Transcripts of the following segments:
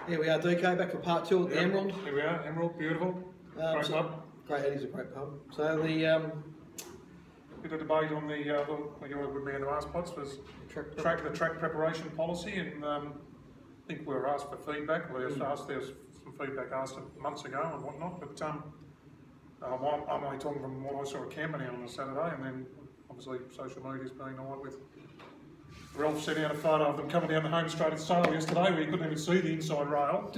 Here we are, DK, back for part 2 at the Emerald. Here we are, Emerald, beautiful. Great pub. Great, it is a great pub. So the bit of debate on the you would be into ask pots was the track preparation policy, and I think we were asked for feedback. There was some feedback asked months ago and whatnot, but I'm only talking from what I saw at Camberdown on a Saturday, and then obviously social media's been all right with. Ralph sent out a photo of them coming down the home straight at Sale yesterday where you couldn't even see the inside rail.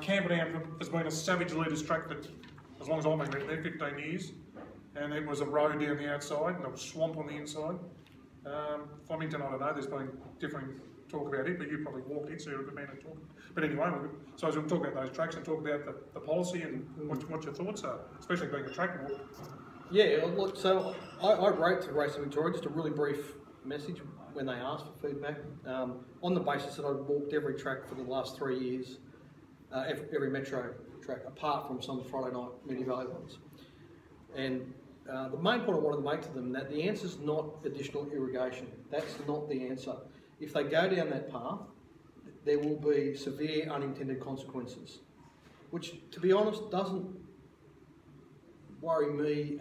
Camberdown has been a savage leaders track for as long as I've been there, 15 years. And it was a road down the outside and a swamp on the inside. Flemington, I don't know, there's been different talk about it, but you probably walked it, so you're a good man to talk. But anyway, so as we'll talk about those tracks and talk about the policy and what your thoughts are, especially being a track walk. Yeah, look, so I wrote to Racing Victoria just a really brief message when they asked for feedback on the basis that I'd walked every track for the last 3 years, every metro track apart from some Friday night Moonee Valley ones. And the main point I wanted to make to them that the answer is not additional irrigation. That's not the answer. If they go down that path, there will be severe unintended consequences, which, to be honest, doesn't worry me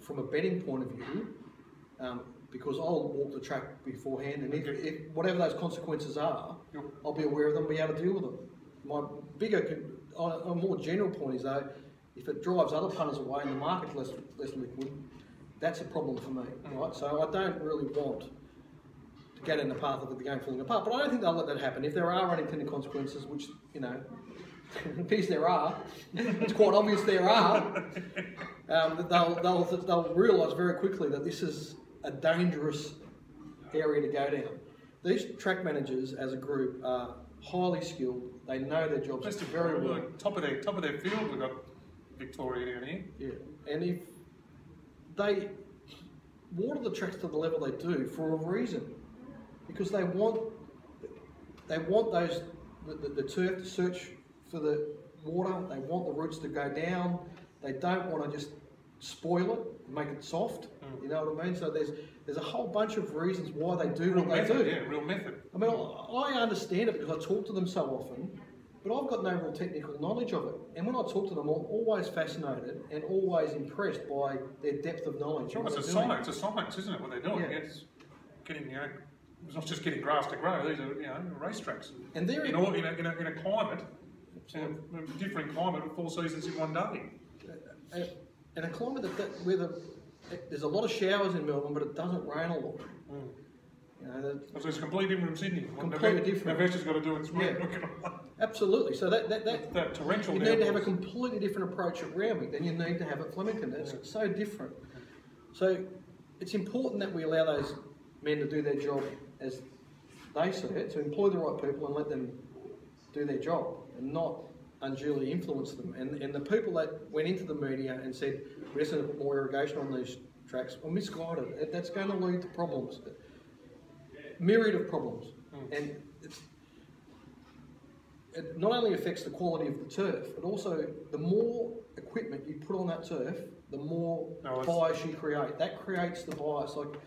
from a betting point of view. Because I'll walk the track beforehand, and if whatever those consequences are, I'll be aware of them and be able to deal with them. My bigger, a more general point is though, if it drives other punters away and the market's less liquid, that's a problem for me, right? So I don't really want to go down the path of the game falling apart, but I don't think they'll let that happen. If there are unintended consequences, which, you know, it appears there are, it's quite obvious there are, they'll realise very quickly that this is a dangerous area to go down. These track managers as a group are highly skilled. They know their jobs very well. Top of their field, we've got Victoria down here. Yeah, and if they water the tracks to the level they do for a reason, because they want the turf to search for the water. They want the roots to go down. They don't want to just spoil it, make it soft. You know what I mean? So there's a whole bunch of reasons why they do what they do. Yeah, real method. I mean, I understand it because I talk to them so often, but I've got no real technical knowledge of it. And when I talk to them, I'm always fascinated and always impressed by their depth of knowledge. Sure, it's a science, isn't it? What they're doing, yeah. It's getting, it's not just getting grass to grow. These are, racetracks. And they're in a climate, a different climate with 4 seasons in one day. And a climate where there's a lot of showers in Melbourne, but it doesn't rain a lot. You know, so it's completely different from Sydney. Completely different. Now, just got to do it. Yeah. Absolutely. So that torrential. You need to have a completely different approach at Randwick than you need to have at Flemington. It's so different. So it's important that we allow those men to do their job as they see it, to employ the right people and let them do their job, and not unduly influence them. And the people that went into the media and said, we're just going to put more irrigation on these tracks, are misguided. That's going to lead to problems. Myriad of problems. And it not only affects the quality of the turf, but also the more equipment you put on that turf, the more bias you create. That creates the bias. Like,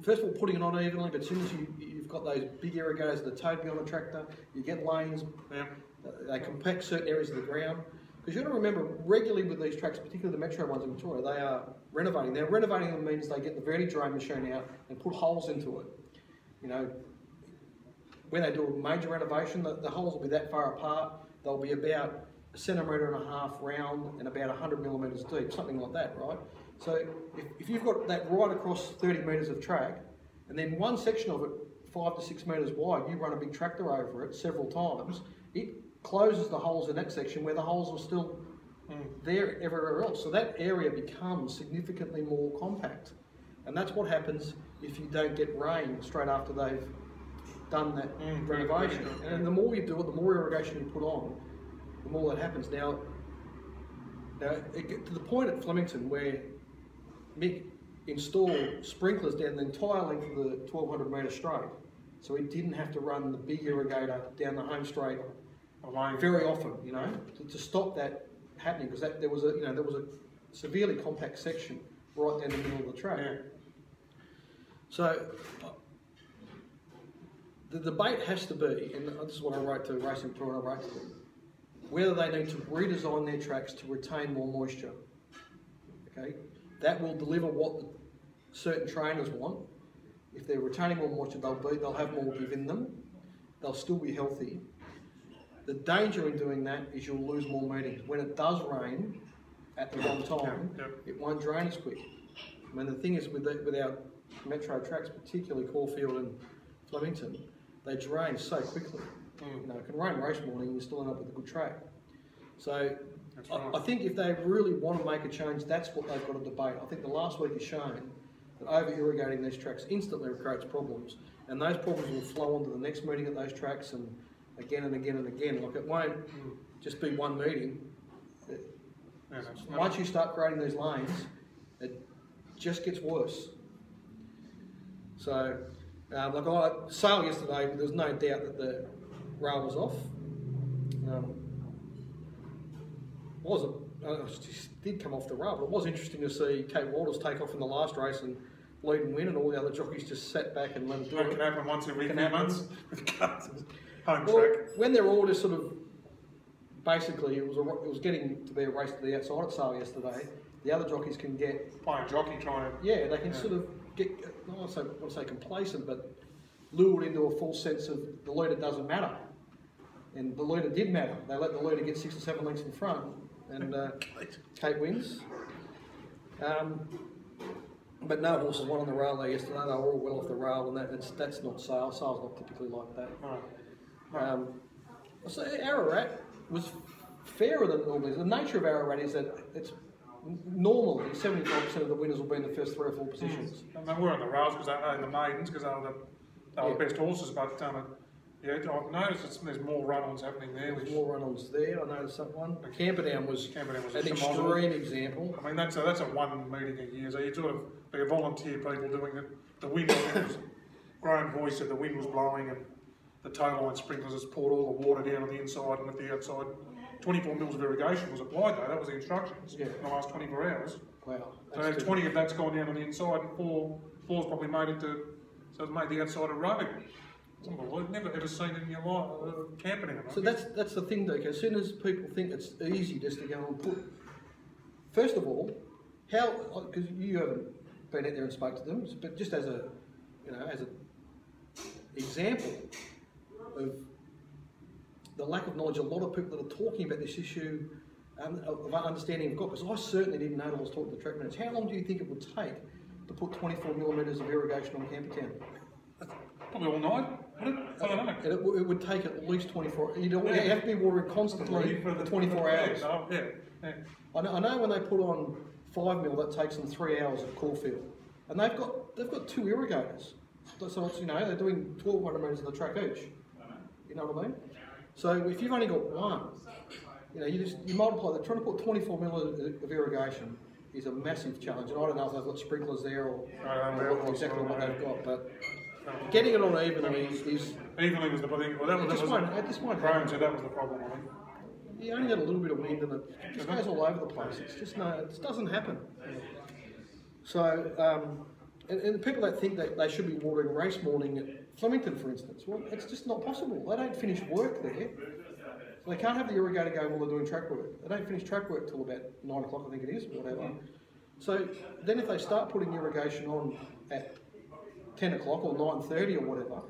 first of all, putting it on evenly, but as soon as you've got those big irrigators that are totally on a tractor, you get lanes. Yeah. They compact certain areas of the ground. Because you've got to remember, regularly with these tracks, particularly the metro ones in Victoria, they are renovating. Now, renovating them means they get the verti drain machine out and put holes into it. You know, when they do a major renovation, the holes will be that far apart. They'll be about 1.5 centimetre round and about 100 millimetres deep, something like that, right? So if you've got that right across 30 metres of track, and then one section of it 5 to 6 metres wide, you run a big tractor over it several times, it closes the holes in that section where the holes are still there everywhere else. So that area becomes significantly more compact. And that's what happens if you don't get rain straight after they've done that renovation. And the more you do it, the more irrigation you put on, the more that happens. Now it gets to the point at Flemington where Mick installed sprinklers down the entire length of the 1200 metre straight. So he didn't have to run the big irrigator down the home straight very often, to stop that happening, because there was a severely compact section right down the middle of the track. Yeah. So the debate has to be, and this is what I wrote to Racing Pro and I wrote to them, whether they need to redesign their tracks to retain more moisture. Okay, that will deliver what certain trainers want. If they're retaining more moisture, they'll have more give in them. They'll still be healthy. The danger in doing that is you'll lose more meetings. When it does rain at the wrong time, it won't drain as quick. I mean, the thing is with our metro tracks, particularly Caulfield and Flemington, they drain so quickly. You know, it can rain race morning and you still end up with a good track. So I think if they really want to make a change, that's what they've got to debate. I think the last week has shown that over-irrigating these tracks instantly creates problems, and those problems will flow onto the next meeting at those tracks and again and again and again. Like, it won't just be one meeting. Once you start creating these lanes, it just gets worse. So, like I sailed yesterday, there was no doubt that the rail was off. It did come off the rail, but it was interesting to see Kate Walters take off in the last race and lead and win, and all the other jockeys just sat back and let it do it. That can happen once every few months. Home well, track. when they're all just sort of, basically, it was getting to be a race to the outside at sale yesterday. The other jockeys can get playing jockey, trying to they can sort of get, I don't want to say complacent, but lured into a false sense of the leader doesn't matter, and the leader did matter. They let the leader get 6 or 7 lengths in front, and Kate wins. But no horses won on the rail there yesterday. They were all well off the rail, and that's not sale. Sale's not typically like that. So Ararat was fairer than normally. The nature of Ararat is that it's normally 75% of the winners will be in the first 3 or 4 positions. And they were on the rails because they were the maidens, because they were the best horses. But I've noticed there's more run-ons happening there. There's more run-ons there. I noticed that one. Camperdown was an extreme example. I mean, that's a one meeting a year. So you sort of be volunteer people doing it. The wind was Graham Boy said the wind was blowing and the tow line sprinklers has poured all the water down on the inside and at the outside. 24 mils of irrigation was applied though. That was the instructions in the last 24 hours. Wow. So 20 of that's gone down on the inside and four's probably made it to, so it's made the outside a road. It's unbelievable. Never ever seen it in your life, Camperdown. So that's the thing, though. As soon as people think it's easy just to go and put, first of all, how, because you haven't been out there and spoke to them, but just as a, as an example of the lack of knowledge a lot of people that are talking about this issue of understanding have got, because I certainly didn't know when I was talking to the track minutes. How long do you think it would take to put 24 millimetres of irrigation on Camperdown? Probably all night, wouldn't it? I don't know. It would take at least 24. You have to be watering constantly for 24 hours. I know when they put on 5 mil, that takes them 3 hours at Caulfield, and they've got 2 irrigators. So it's, they're doing 1,200 metres of the track each. You know what I mean? So if you've only got one, you multiply that. Trying to put 24 mil of irrigation is a massive challenge, and I don't know if they've got sprinklers there or exactly what they've got, but getting it on evenly is... Evenly was the thing. Well, that was Graham said that was the problem, I think. You only had a little bit of wind and it just goes all over the place. It's just it doesn't happen. So, and people that think that they should be watering race morning at Flemington, for instance, well, it's just not possible. They don't finish work there. So they can't have the irrigator going while they're doing track work. They don't finish track work till about 9 o'clock, I think it is, or whatever. So then if they start putting irrigation on at 10 o'clock or 9:30 or whatever,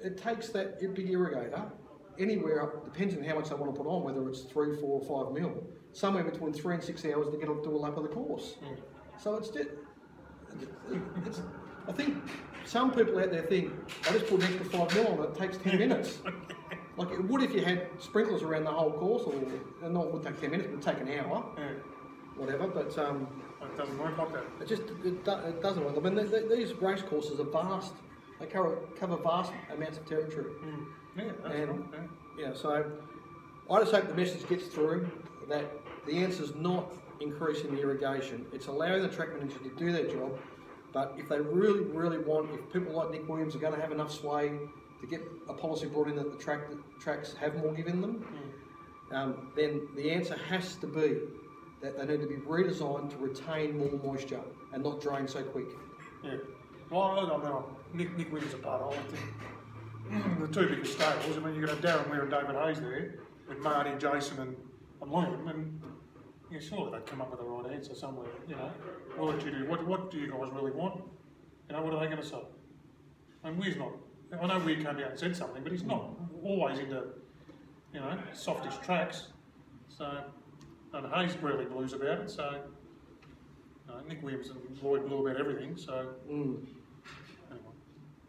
it takes that big irrigator anywhere up, depends on how much they want to put on, whether it's 3, 4 or 5 mil, somewhere between 3 and 6 hours to get to do a lap of the course. So it's just, I think some people out there think, I just put an extra 5 mil on it takes 10 minutes. Like it would if you had sprinklers around the whole course, or it would take 10 minutes, it would take an hour, whatever, but it doesn't work like that. It doesn't work. I mean, these race courses are vast. They cover vast amounts of territory. So I just hope the message gets through that the answer is not increasing the irrigation. It's allowing the track manager to do their job. But if they really, really want, if people like Nick Williams are going to have enough sway to get a policy brought in that the tracks have more give in them, then the answer has to be that they need to be redesigned to retain more moisture and not drain so quick. Yeah. Well, I don't know. Nick Williams a part of it. the two biggest stables. I mean, you're going to have Darren Weir and David Hayes there, with Marty, Jason and Liam, and yeah, surely they'd come up with the right answer somewhere, you know. What do you do? What do you guys really want? You know, what are they going to say? And Weir's not, I know Weir came out and said something, but he's not always into, you know, softish tracks. So, and Hayes rarely blues about it, so Nick Williams and Lloyd blew about everything, so anyway.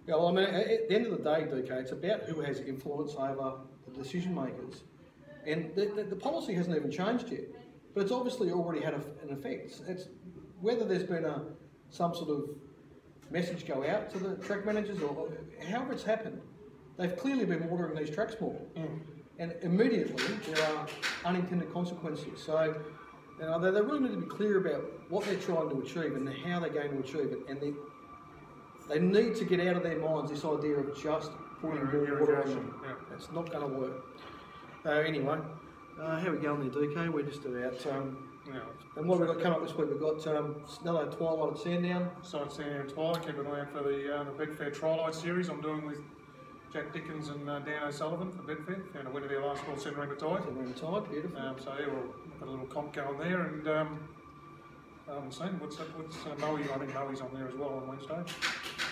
Yeah, well, I mean, at the end of the day, DK, it's about who has influence over the decision makers. And the policy hasn't even changed yet, but it's obviously already had an effect. It's whether there's been some sort of message go out to the track managers or however it's happened, they've clearly been watering these tracks more. And immediately there are unintended consequences. So they really need to be clear about what they're trying to achieve and how they're going to achieve it. And they need to get out of their minds this idea of just putting more water on them. Yeah. It's not going to work. Anyway, how are we going there, DK? We're just about... and what have we got coming up this week? We've got another Twilight at Sandown. So at Sandown Twilight, keep an eye out for the Betfair Twilight series I'm doing with Jack Dickens and Dan O'Sullivan for Betfair. Found a winner there last call, Centering the Tide. Centering the Tide, beautiful. So yeah, we've got a little comp going there, and I haven't seen what's Moe. I think Moe's on there as well on Wednesday.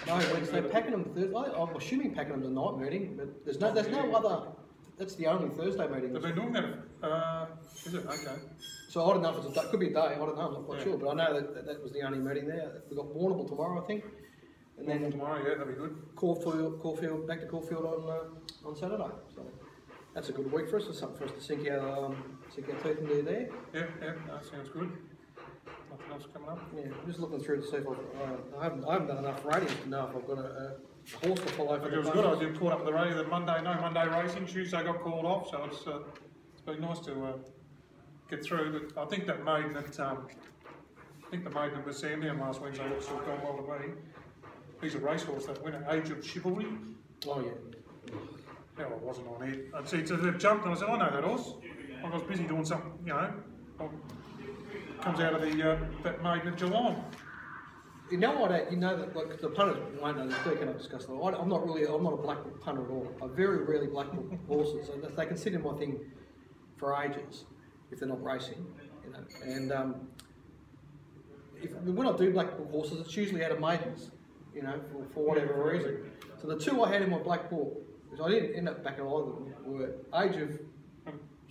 No, Wednesday. Pakenham Thursday. I'm assuming Pakenham's a night meeting, but there's no other. That's the only Thursday meeting. They've been doing that. Is it? Okay. So I don't know if it's it could be a day. I don't know. I'm not quite sure, but I know that was the only meeting there. We've got Warrnambool tomorrow, I think. And then tomorrow, yeah, that'll be good. Caulfield, back to Caulfield on Saturday. So that's a good week for us. There's something for us to sink our teeth into there. Yeah, that sounds good. Nothing else coming up? Yeah, I'm just looking through to see if I haven't done enough ratings to know if I've got a horse to follow. It was good. I did caught up with the radio the Monday racing. Tuesday got called off, so it's been nice to get through. But I think that maiden at Sandown last Wednesday also gone well to me. He's a racehorse that winner, Age of Chivalry. Oh yeah. No, I wasn't on it. I'd see they've jumped and I said, I know that horse. I was busy doing something, you know. Comes out of that maiden at Geelong. You know what? You know that like the punters won't know this. They cannot discuss that. I'm not a black book punter at all. I very rarely black book horses, and they can sit in my thing for ages if they're not racing, you know. And when I do black book horses, it's usually out of maidens, you know, for whatever reason. So the two I had in my black book, which I didn't end up backing either of them, were Age of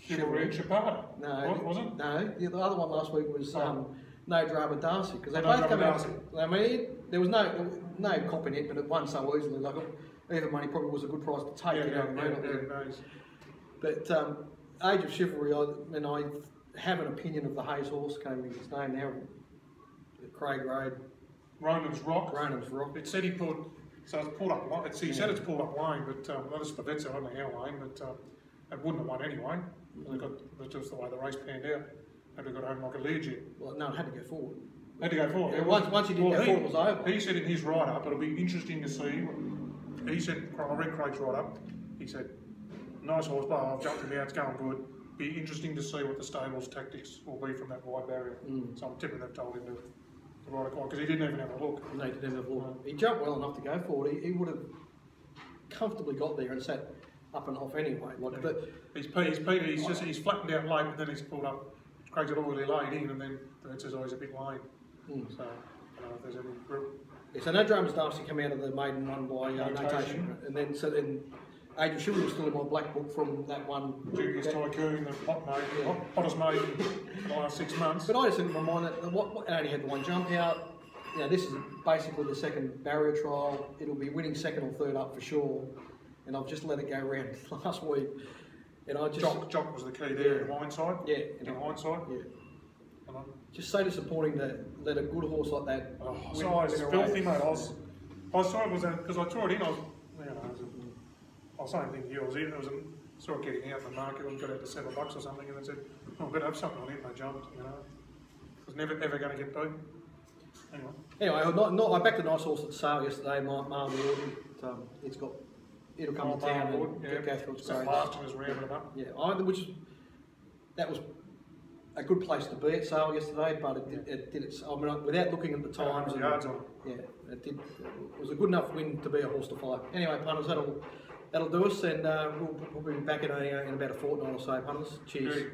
Chivalry and Chapada. No, what was it? No, the other one last week was No Drama Darcy, because they both come out. I mean, there was no cop in it, but it won so easily. Like even money probably was a good price to take. But Age of Chivalry, I have an opinion of the Hayes horse. Can't remember his name now. Craig Road. Ronan's Rock. Ronan's Rock. It said he pulled up line. He said it's pulled up lane, but that's the vets. I don't know how lane, but it wouldn't have won anyway. That's just the way the race panned out. Had to got home like a legion. Well, no, it had to go forward. Had to go forward. Yeah, once you did go forward, it was over. He said in his write-up, it'll be interesting to see. He said, I read Craig's write-up. He said, nice horse, but I've jumped him out, it's going good. Be interesting to see what the stable's tactics will be from that wide barrier. So I'm tipping they've told him to ride a clock because he didn't even have a look. No, he didn't have a look. He jumped well enough to go forward. He would have comfortably got there and sat up and off anyway. Like, but he's flattened out late, but then he's pulled up. Craig's had already laid in, and then that's always a bit late. So I don't know if there's any group. Yeah, so No Dramas Darcy come out of the maiden one by notation, and then Age of Chivalry was still in my black book from that one. Dubious Tycoon, the hottest maiden for the last 6 months. But I just think in my mind that it only had the one jump out. You know, this is basically the second barrier trial. It'll be winning second or third up for sure. And I've just let it go around last week. And I just Jock was the key there in hindsight. Yeah. In hindsight. Yeah. Just so disappointing that a good horse like that. So it's filthy, mate. I saw it was because I threw it in. I was saying thing to you. I was in. It was saw it getting out in the market. I got out to $7 or something, and then said, "Oh, I better have something on it." And I jumped. You know, it was never ever going to get beat. Anyway, I backed a nice horse at the sale yesterday, Marvel. It'll come to town and go through its grades. Last time was rounding it up. Yeah, that was a good place to be at sale yesterday, but it did its. I mean, without looking at the times, yards on. Yeah, it did. It was a good enough win to be a horse to follow. Anyway, punters, that'll that'll do us, and we'll be back in about a fortnight or so, punters. Cheers. Good.